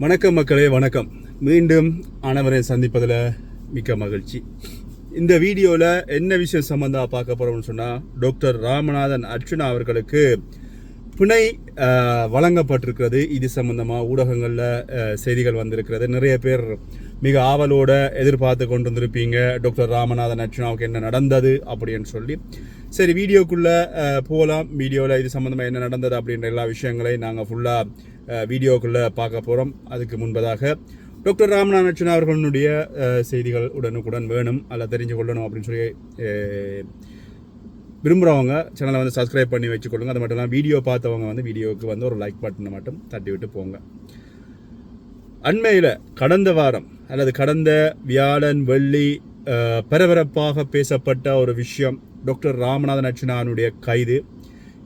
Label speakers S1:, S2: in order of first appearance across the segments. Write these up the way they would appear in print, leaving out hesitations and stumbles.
S1: வணக்கம் மக்களே, வணக்கம். மீண்டும் அனைவரை சந்திப்பதில் மிக்க மகிழ்ச்சி. இந்த வீடியோவில் என்ன விஷயம் சம்பந்தமாக பார்க்க போகிறோம்னு சொன்னால், டாக்டர் ராமநாதன் அர்ச்சுனா அவர்களுக்கு பிணை வழங்கப்பட்டிருக்கிறது. இது சம்பந்தமாக ஊடகங்களில் செய்திகள் வந்திருக்கிறது. நிறைய பேர் மிக ஆவலோடு எதிர்பார்த்து கொண்டு வந்திருப்பீங்க, டாக்டர் ராமநாதன் அர்ச்சுனாவுக்கு என்ன நடந்தது அப்படின்னு சொல்லி. சரி, வீடியோக்குள்ளே போகலாம். வீடியோவில் இது சம்மந்தமாக என்ன நடந்தது அப்படின்ற எல்லா விஷயங்களையும் நாங்கள் ஃபுல்லாக வீடியோக்குள்ளே பார்க்க போகிறோம். அதுக்கு முன்பதாக டாக்டர் ராமநாதன் அர்ச்சுனா அவர்களுடைய செய்திகள் உடனுக்குடன் வேணும், அல்ல தெரிஞ்சு கொள்ளணும் அப்படின்னு சொல்லி விரும்புகிறவங்க சேனலை வந்து சப்ஸ்கிரைப் பண்ணி வச்சுக்கொள்ளுங்க. அது மட்டும் இல்லாமல் வீடியோ பார்த்தவங்க வந்து வீடியோவுக்கு வந்து ஒரு லைக் பட்டனை மட்டும் தட்டி விட்டு போங்க. அண்மையில் கடந்த வாரம் அல்லது கடந்த வியாழன் வெள்ளி பரபரப்பாக பேசப்பட்ட ஒரு விஷயம் டாக்டர் ராமநாதன் அர்ச்சுனாவுடைய கைது.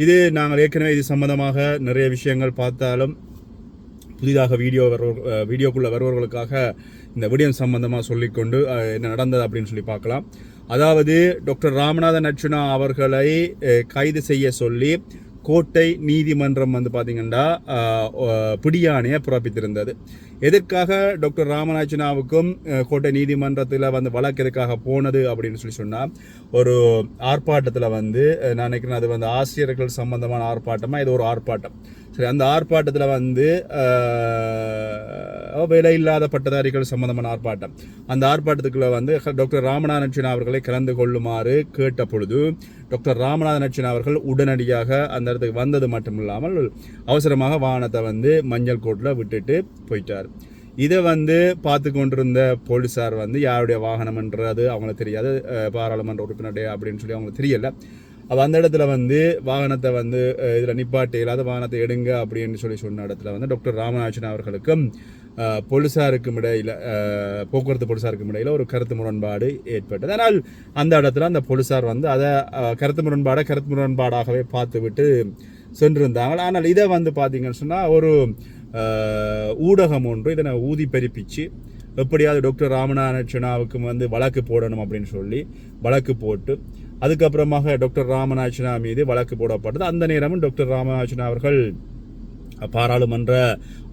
S1: இது நாங்கள் ஏற்கனவே இது சம்பந்தமாக நிறைய விஷயங்கள் பார்த்தாலும் புதிதாக வீடியோக்குள்ளே வருபவர்களுக்காக இந்த விடயம் சம்பந்தமாக சொல்லிக்கொண்டு என்ன நடந்தது அப்படின்னு சொல்லி பார்க்கலாம். அதாவது டாக்டர் ராமநாதன் அர்ச்சுனா அவர்களை கைது செய்ய சொல்லி கோட்டை நீதிமன்றம் வந்து பார்த்திங்கன்னா பிடியாணையை பிறப்பித்திருந்தது. எதற்காக டாக்டர் ராமநாதனாவுக்கும் கோட்டை நீதிமன்றத்தில் வந்து வழக்கு எதுக்காக போனது அப்படின்னு சொல்லி சொன்னால், ஒரு ஆர்ப்பாட்டத்தில் வந்து நான் நினைக்கிறேன் அது வந்து ஆசிரியர்கள் சம்பந்தமான ஆர்ப்பாட்டமாக இது ஒரு ஆர்ப்பாட்டம். சரி, அந்த ஆர்ப்பாட்டத்தில் வந்து வேலை இல்லாத பட்டதாரிகள் சம்பந்தமான ஆர்ப்பாட்டம். அந்த ஆர்ப்பாட்டத்துக்குள்ள வந்து டாக்டர் ராமநாதன் அர்ச்சுனா அவர்களை கலந்து கொள்ளுமாறு கேட்ட பொழுது டாக்டர் ராமநாதன் அர்ச்சுனா அவர்கள் உடனடியாக அந்த இடத்துக்கு வந்தது மட்டும் இல்லாமல் அவசரமாக வாகனத்தை வந்து மஞ்சள் கோட்டில் விட்டுட்டு போயிட்டார். இதை வந்து பார்த்து கொண்டிருந்த போலீஸார் வந்து யாருடைய வாகனம்ன்றது அவங்களுக்கு தெரியாது, பாராளுமன்ற உறுப்பினருடைய அப்படின்னு சொல்லி அவங்களுக்கு தெரியலை. அந்த இடத்துல வந்து வாகனத்தை வந்து இதில் நிப்பாட்டி இல்லாத வாகனத்தை எடுங்க அப்படின்னு சொல்லி சொன்ன இடத்துல வந்து டாக்டர் ராமநாதன் அவர்களுக்கும் போலீஸாருக்கும் இடையில், போக்குவரத்து போலீஸாருக்கும் இடையில் ஒரு கருத்து முரண்பாடு ஏற்பட்டது. ஆனால் அந்த இடத்துல அந்த போலீஸார் வந்து அதை கருத்து முரண்பாடாகவே பார்த்து விட்டு சென்றிருந்தாங்க. ஆனால் இதை வந்து பார்த்தீங்கன்னு சொன்னால் ஒரு ஊடகம் ஒன்று இதனை ஊதி பெருப்பிச்சு எப்படியாவது டாக்டர் ராமநாதன் அர்ச்சுனாவுக்கு வந்து வழக்கு போடணும் அப்படின்னு சொல்லி வழக்கு போட்டு அதுக்கப்புறமாக டாக்டர் ராமநாதன் மீது வழக்கு போடப்பட்டது. அந்த நேரமும் டாக்டர் ராமநாதன் அவர்கள் பாராளுமன்ற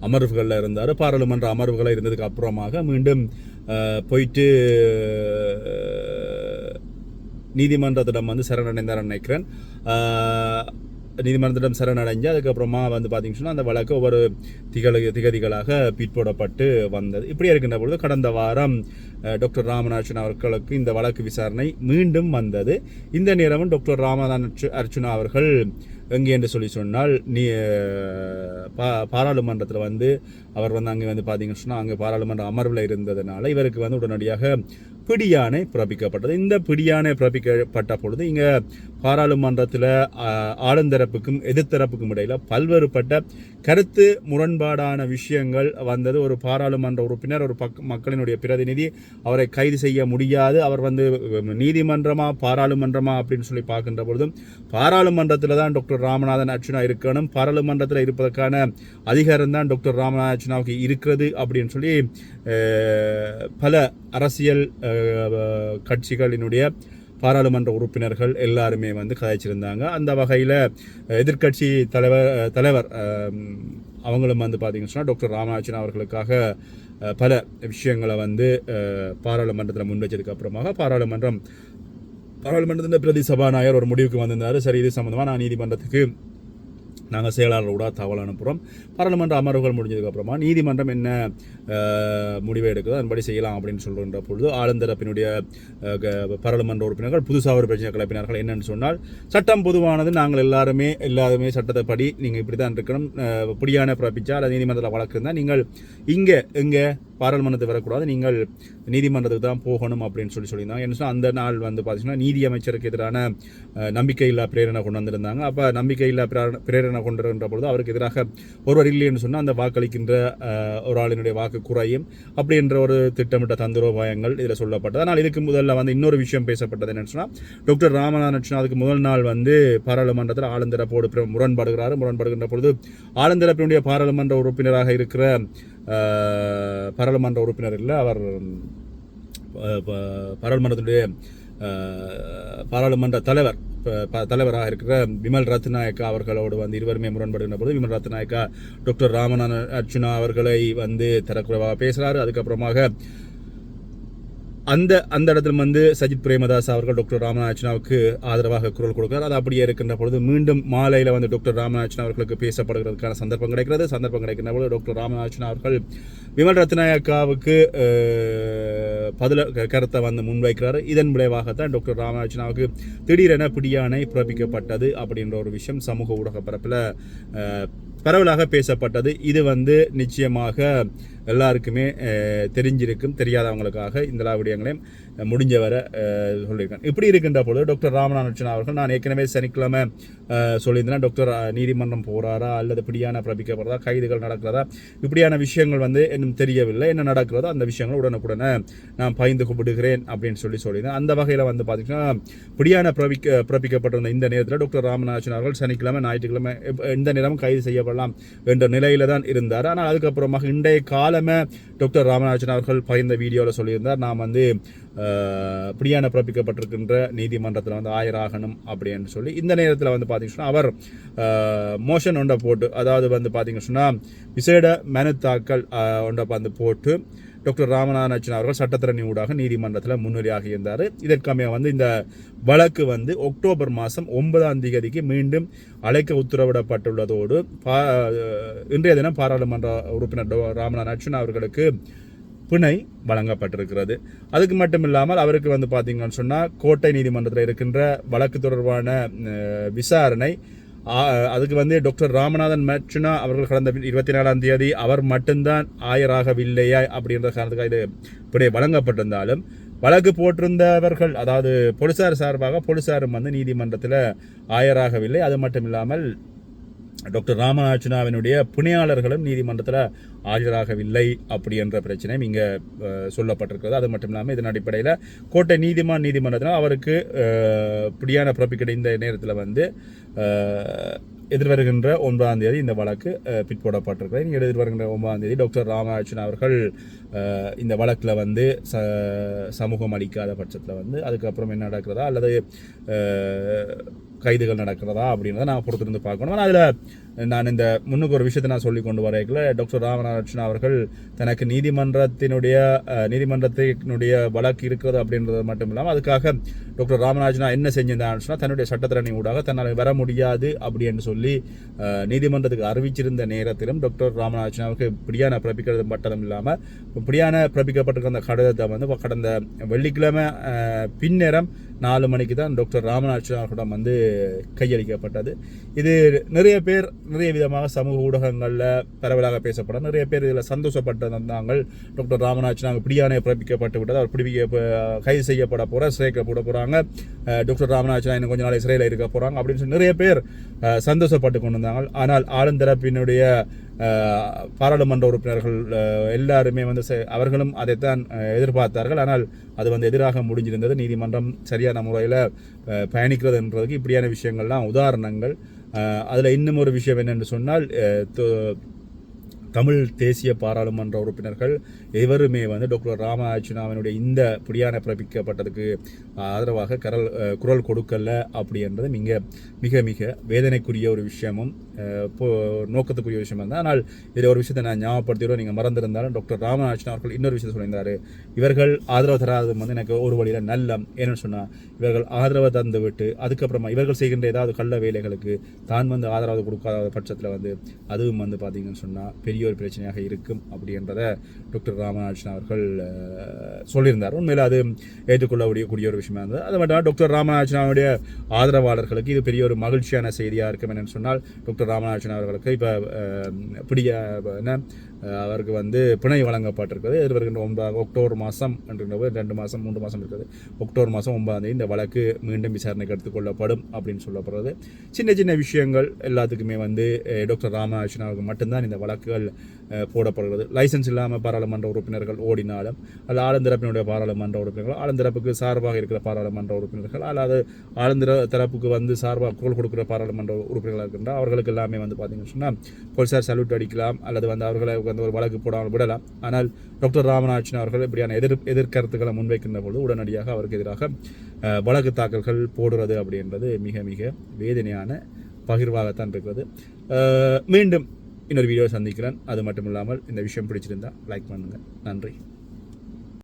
S1: அமர்வுகளில் இருந்தார். பாராளுமன்ற அமர்வுகளில் இருந்ததுக்கு அப்புறமாக மீண்டும் போயிட்டு நீதிமன்றத்திடம் வந்து சரணடைந்தார் நினைக்கிறேன். நீதிமன்றத்திடம் சரணடைஞ்சு அதுக்கப்புறமா வந்து பார்த்தீங்கன்னா அந்த வழக்கு ஒவ்வொரு திகதிகளாக பிற்போடப்பட்டு வந்தது. இப்படி இருக்கின்ற பொழுது கடந்த வாரம் டாக்டர் ராமநாதன் அவர்களுக்கு இந்த வழக்கு விசாரணை மீண்டும் வந்தது. இந்த நேரமும் டாக்டர் ராமநாதன் அர்ச்சுனா அவர்கள் எங்கே என்று சொல்லி சொன்னால் பாராளுமன்றத்தில் வந்து அவர் வந்து அங்கே வந்து பார்த்தீங்கன்னு சொன்னால் அங்கே பாராளுமன்ற அமர்வில் இருந்ததுனால இவருக்கு வந்து உடனடியாக பிடியாணை பிறப்பிக்கப்பட்டது. இந்த பிடியாணை பிறப்பிக்கப்பட்ட பொழுது இங்கே பாராளுமன்றத்தில் ஆளுந்தரப்புக்கும் எதிர்த்தரப்புக்கும் இடையில் பல்வேறுபட்ட கருத்து முரண்பாடான விஷயங்கள் வந்தது. ஒரு பாராளுமன்ற உறுப்பினர், ஒரு மக்களினுடைய பிரதிநிதி, அவரை கைது செய்ய முடியாது, அவர் வந்து நீதிமன்றமா பாராளுமன்றமா அப்படின்னு சொல்லி பார்க்கின்ற பொழுதும் பாராளுமன்றத்தில் தான் டாக்டர் ராமநாதன் அர்ச்சுனா இருக்கணும், பாராளுமன்றத்தில் இருப்பதற்கான அதிகாரம் தான் டாக்டர் ராமநாதன் அர்ச்சுனாவுக்கு இருக்கிறது அப்படின்னு சொல்லி பல அரசியல் கட்சிகளினுடைய பாராளுமன்ற உறுப்பினர்கள் எல்லாருமே வந்து கதைச்சிருந்தாங்க. அந்த வகையில் எதிர்கட்சி தலைவர் அவங்களும் வந்து பார்த்தீங்கன்னு சொன்னால் டாக்டர் ராமநாதன் அவர்களுக்காக பல விஷயங்களை வந்து பாராளுமன்றத்தில் முன்வச்சதுக்கு அப்புறமாக பாராளுமன்றத்தின் பிரதி சபாநாயகர் ஒரு முடிவுக்கு வந்திருந்தார். சரி, இது சம்மந்தமாக நான் நீதிமன்றத்துக்கு நாங்கள் செயலாளரோட தகவல் அனுப்புகிறோம். பாராளுமன்ற அமர்வுகள் முடிஞ்சதுக்கப்புறமா நீதிமன்றம் என்ன முடிவை எடுக்குதோ அதன்படி செய்யலாம் அப்படின்னு சொல்கின்ற பொழுது ஆளுந்தரப்பினுடைய பாராளுமன்ற உறுப்பினர்கள் புதுசாக ஒரு பிரச்சனை கிளப்பினார்கள். என்னென்னு சொன்னால், சட்டம் பொதுவானது, நாங்கள் எல்லாருமே சட்டத்தைப்படி நீங்கள் இப்படி தான் இருக்கணும், பிடியான பிறப்பிச்சா அல்லது நீதிமன்றத்தில் வழக்கு இருந்தால் நீங்கள் எங்கே பாராளுமன்றத்துக்கு வரக்கூடாது, நீங்கள் நீதிமன்றத்துக்கு தான் போகணும் அப்படின்னு சொல்லியிருந்தாங்க. என்ன சொன்னால், அந்த நாள் வந்து பார்த்தீங்கன்னா நீதி அமைச்சருக்கு எதிரான நம்பிக்கையில்லா பிரேரணை கொண்டு வந்திருந்தாங்க. அப்போ நம்பிக்கையில்லா பிரேரணை கொண்டு வருகின்ற பொழுது அவருக்கு எதிராக ஒருவர் இல்லை என்று சொன்னால் அந்த வாக்களிக்கின்ற ஒரு ஆளினுடைய வாக்கு குறையும் அப்படின்ற ஒரு திட்டமிட்ட தந்திரோபாயங்கள் இதில் சொல்லப்பட்டது. ஆனால் இதுக்கு முதல்ல வந்து இன்னொரு விஷயம் பேசப்பட்டது என்னன்னு சொன்னால், டாக்டர் ராமநாதன் அர்ச்சுனா அதுக்கு முதல் நாள் வந்து பாராளுமன்றத்தில் ஆளுந்தரப்போடு முரண்படுகின்ற பொழுது ஆளுந்தரப்பினுடைய பாராளுமன்ற உறுப்பினராக இருக்கிற பாராளுமன்ற உறுப்பினர் இல்லை, அவர் பாராளுமன்றத்தினுடைய பாராளுமன்ற தலைவராக இருக்கிற விமல் ரத்நாயக்கா அவர்களோடு வந்து இருவருமே முரண்படுகின்ற பொழுது விமல் ரத்நாயக்கா டாக்டர் ராமநாதன் அர்ச்சுனா அவர்களை வந்து தரக்குறைவாக பேசுகிறாரு. அதுக்கப்புறமாக அந்த இடத்துல வந்து சஜித் பிரேமதாஸ் அவர்கள் டாக்டர் ராமநாதனுக்கு ஆதரவாக குரல் கொடுக்கிறார். அது அப்படியே இருக்கின்ற பொழுது மீண்டும் மாலையில் வந்து டாக்டர் ராமநாதன் அவர்களுக்கு பேசப்படுகிறதுக்கான சந்தர்ப்பம் கிடைக்கின்ற பொழுது டாக்டர் ராமநாதன் அவர்கள் விமல் ரத்நாயக்காவுக்கு கருத்தை வந்து முன்வைக்கிறார். இதன் விளைவாகத்தான் டாக்டர் ராமநாதனுக்கு திடீரென பிடியாணை பிறப்பிக்கப்பட்டது அப்படின்ற ஒரு விஷயம் சமூக ஊடக பரப்பில் பரவலாக பேசப்பட்டது. இது வந்து நிச்சயமாக எல்லாருக்குமே தெரிஞ்சிருக்கும். தெரியாதவங்களுக்காக இந்த விடயங்களையும் முடிஞ்ச வர சொல்லியிருக்கேன். இப்படி இருக்கின்ற பொழுது டாக்டர் ராமநாதன் அவர்கள் நான் ஏற்கனவே சனிக்கிழமை சொல்லியிருந்தேன், டாக்டர் நீதிமன்றம் போகிறாரா அல்லது பிடியான பிறப்பிக்கப்படுறதா, கைதுகள் நடக்கிறதா, இப்படியான விஷயங்கள் வந்து இன்னும் தெரியவில்லை. என்ன நடக்கிறதோ அந்த விஷயங்கள் உடனுக்குடனே நான் பகிர்ந்து விடுகிறேன் அப்படின்னு சொல்லியிருந்தேன். அந்த வகையில் வந்து பார்த்தீங்கன்னா பிடியான பிறப்பிக்கப்பட்டிருந்த இந்த நேரத்தில் டாக்டர் ராமநாதன் அவர்கள் சனிக்கிழமை ஞாயிற்றுக்கிழமை இந்த நேரம் கைது செய்யப்படலாம் என்ற நிலையில தான் இருந்தார். ஆனால் அதுக்கப்புறமாக இன்றைய காலமே டாக்டர் ராமநாதன் அவர்கள் பகிர்ந்த வீடியோவில் சொல்லியிருந்தார், நான் வந்து பிடியான பிறப்பிக்கப்பட்டிருக்கின்ற நீதிமன்றத்தில் வந்து ஆயராகணும் அப்படின்னு சொல்லி. இந்த நேரத்தில் வந்து பார்த்தீங்கன்னா அவர் மோஷன் ஒன்றை போட்டு, அதாவது வந்து பார்த்தீங்கன்னு சொன்னால் விசேட மனு தாக்கல் ஒன்றை வந்து போட்டு டாக்டர் ராமநாதன் அவர்கள் சட்டத்திரணி ஊடாக நீதிமன்றத்தில் முன்னிலையாக இருந்தார். இதற்காக வந்து இந்த வழக்கு வந்து அக்டோபர் மாதம் 9ஆம் தேதிக்கு மீண்டும் அழைக்க உத்தரவிடப்பட்டுள்ளதோடு இன்றைய தினம் பாராளுமன்ற உறுப்பினர் ராமநாதன் அவர்களுக்கு பிணை வழங்கப்பட்டிருக்கிறது. அதுக்கு மட்டும் இல்லாமல் அவருக்கு வந்து பார்த்தீங்கன்னு சொன்னால் கோட்டை நீதிமன்றத்தில் இருக்கின்ற வழக்கு தொடர்பான விசாரணை, அதுக்கு வந்து டாக்டர் ராமநாதன் அர்ச்சுனா அவர்கள் கடந்த 24ஆம் தேதி அவர் மட்டும்தான் ஆயராகவில்லையா அப்படின்ற காரணத்துக்காக இது இப்படி வழங்கப்பட்டிருந்தாலும் வழக்கு போட்டிருந்தவர்கள், அதாவது போலீசார் சார்பாக போலீசாரும் வந்து நீதிமன்றத்தில் ஆயராகவில்லை. அது மட்டும் இல்லாமல் டாக்டர் ராமநாதனுடைய புனையாளர்களும் நீதிமன்றத்தில் ஆஜராகவில்லை அப்படி என்ற பிரச்சனையும் இங்கே சொல்லப்பட்டிருக்கிறது. அது மட்டும் இல்லாமல் இதன் அடிப்படையில் கோட்டை நீதிமன்றத்தில் அவருக்கு பிடியான பிறப்பிக்கிற இந்த நேரத்தில் வந்து எதிர்வருகின்ற 9ஆம் தேதி இந்த வழக்கு பிற்போடப்பட்டிருக்கிறது. எதிர்வருகின்ற 9ஆம் தேதி டாக்டர் ராமநாதன் அவர்கள் இந்த வழக்கில் வந்து சமூகம் அளிக்காத பட்சத்தில் வந்து அதுக்கப்புறம் என்ன நடக்கிறதா அல்லது கைதுகள் நடக்கிறதா அப்படின்றத நான் பொறுத்திருந்து பார்க்கணும். ஆனால் அதில் நான் இந்த முன்னுக்கு ஒரு விஷயத்தை நான் சொல்லி கொண்டு வரைக்கல, டாக்டர் ராமநாதன் அவர்கள் தனக்கு நீதிமன்றத்தினுடைய வழக்கு இருக்கிறது அப்படின்றது மட்டும் இல்லாமல் அதுக்காக டாக்டர் ராமநாதன் என்ன செஞ்சிருந்தான்னு சொன்னால் தன்னுடைய சட்டத்திரணி ஊடாக தன்னால் வர முடியாது அப்படின்னு சொல்லி நீதிமன்றத்துக்கு அறிவிச்சிருந்த நேரத்திலும் டாக்டர் ராமநாதனுக்கு பிடியான பிறப்பிக்கிறது மட்டும் இல்லாமல் பிடியான பிறப்பிக்கப்பட்டிருக்கிற அந்த கடிதத்தை வந்து கடந்த வெள்ளிக்கிழமை பின்னேரம் 4 மணிக்கு தான் டாக்டர் ராமநாதன் அவர்களிடம் வந்து கையளிக்கப்பட்டது. இது நிறைய பேர் நிறைய விதமாக சமூக ஊடகங்களில் பரவலாக பேசப்படும். நிறைய பேர் இதில் சந்தோஷப்பட்டிருந்தாங்க. டாக்டர் ராமநாதன் பிடியானை பிறப்பிக்கப்பட்டு விட்டது, அவர் கைது செய்யப்பட போகிறார், சிறைக்கு போட போகிறாங்க, டாக்டர் ராமநாதன் இன்னும் கொஞ்ச நாள் சிறையில் இருக்க போகிறாங்க அப்படின்னு சொல்லி நிறைய பேர் சந்தோஷப்பட்டு கொண்டு வந்தாங்க. ஆனால் ஆளுந்தரப்பினுடைய பாராளுமன்ற உறுப்பினர்கள் எல்லாருமே வந்து அவர்களும் அதைத்தான் எதிர்பார்த்தார்கள். ஆனால் அது வந்து எதிராக முடிஞ்சிருந்தது. நீதிமன்றம் சரியான முறையில் பயணிக்கிறதுன்றதுக்கு இப்படியான விஷயங்கள்லாம் உதாரணங்கள். அதில் இன்னும் ஒரு விஷயம் என்னென்னு சொன்னால் தமிழ் தேசிய பாராளுமன்ற உறுப்பினர்கள் எவருமே வந்து டாக்டர் ராமநாதனுடைய இந்த பிடியான பிறப்பிக்கப்பட்டதுக்கு ஆதரவாக குரல் கொடுக்கல அப்படின்றது மிக மிக வேதனைக்குரிய ஒரு விஷயமும் நோக்கத்துக்குரிய விஷயம் தான். ஆனால் இதில் ஒரு விஷயத்தை நான் ஞாபகப்படுத்திடுவோம், நீங்கள் மறந்திருந்தாலும் டாக்டர் ராமநாதன் அவர்கள் இன்னொரு விஷயத்தை சொல்லியிருந்தார். இவர்கள் ஆதரவு தராது வந்து எனக்கு ஒரு வழியில் நல்லம் ஏன்னு சொன்னால் இவர்கள் ஆதரவை தந்து விட்டு அதுக்கப்புறமா இவர்கள் செய்கின்ற ஏதாவது கள்ள வேலைகளுக்கு தான் வந்து ஆதரவு கொடுக்காத பட்சத்தில் வந்து அதுவும் வந்து பார்த்தீங்கன்னு சொன்னால் பெரிய ஒரு பிரச்சனையாக இருக்கும் அப்படின்றத டாக்டர் ராமநாதன் அவர்கள் சொல்லியிருந்தார். உண்மையில் அது ஏற்றுக்கொள்ளக்கூடிய ஒரு விஷயமா இருந்தது. அது மட்டும் டாக்டர் ராமநாதனுடைய ஆதரவாளர்களுக்கு இது பெரிய ஒரு மகிழ்ச்சியான செய்தியாக இருக்கும் என்னென்னு சொன்னால் டாக்டர் ராமநாதன் அவர்களுக்கு இப்போ அவருக்கு வந்து பிணை வழங்கப்பட்டிருக்கிறது. எதிர்வருகின்ற அக்டோபர் மாதம் என்கின்ற 2 மாதம் 3 மாதம் இருக்குது. அக்டோபர் மாதம் 9ஆம் தேதி இந்த வழக்கு மீண்டும் விசாரணைக்கு எடுத்துக்கொள்ளப்படும் அப்படின்னு சொல்லப்படுறது. சின்ன சின்ன விஷயங்கள் எல்லாத்துக்குமே வந்து டாக்டர் ராமநாதன் அவருக்கு மட்டும்தான் இந்த வழக்குகள் போடப்படுகிறது. லைசன்ஸ் இல்லாமல் பாராளுமன்ற உறுப்பினர்கள் ஓடினாலும் அல்ல ஆளுந்தரப்பினுடைய பாராளுமன்ற உறுப்பினர்கள், ஆளுந்தரப்புக்கு சார்பாக இருக்கிற பாராளுமன்ற உறுப்பினர்கள், அல்லது ஆளுந்தர தரப்புக்கு வந்து சார்பாக குரல் கொடுக்குற பாராளுமன்ற உறுப்பினர்கள் இருக்கின்ற அவர்களுக்கு எல்லாமே வந்து பார்த்தீங்கன்னு சொன்னால் போலீசார் சல்யூட் அடிக்கலாம் அல்லது வந்து அவர்களை வந்து ஒரு வழக்கு போடாமல் விடலாம். ஆனால் டாக்டர் ராமநாதன் அவர்கள் இப்படியான எதிர்கருத்துக்களை முன்வைக்கின்ற பொழுது உடனடியாக அவருக்கு எதிராக வழக்கு தாக்கல்கள் போடுறது அப்படின்றது மிக மிக வேதனையான பகிர்வாகத்தான் இருக்கிறது. மீண்டும் இன்னொரு வீடியோ சந்திக்கிறேன். அது மட்டும் இல்லாமல் இந்த விஷயம் பிடிச்சிருந்தா லைக் பண்ணுங்கள். நன்றி.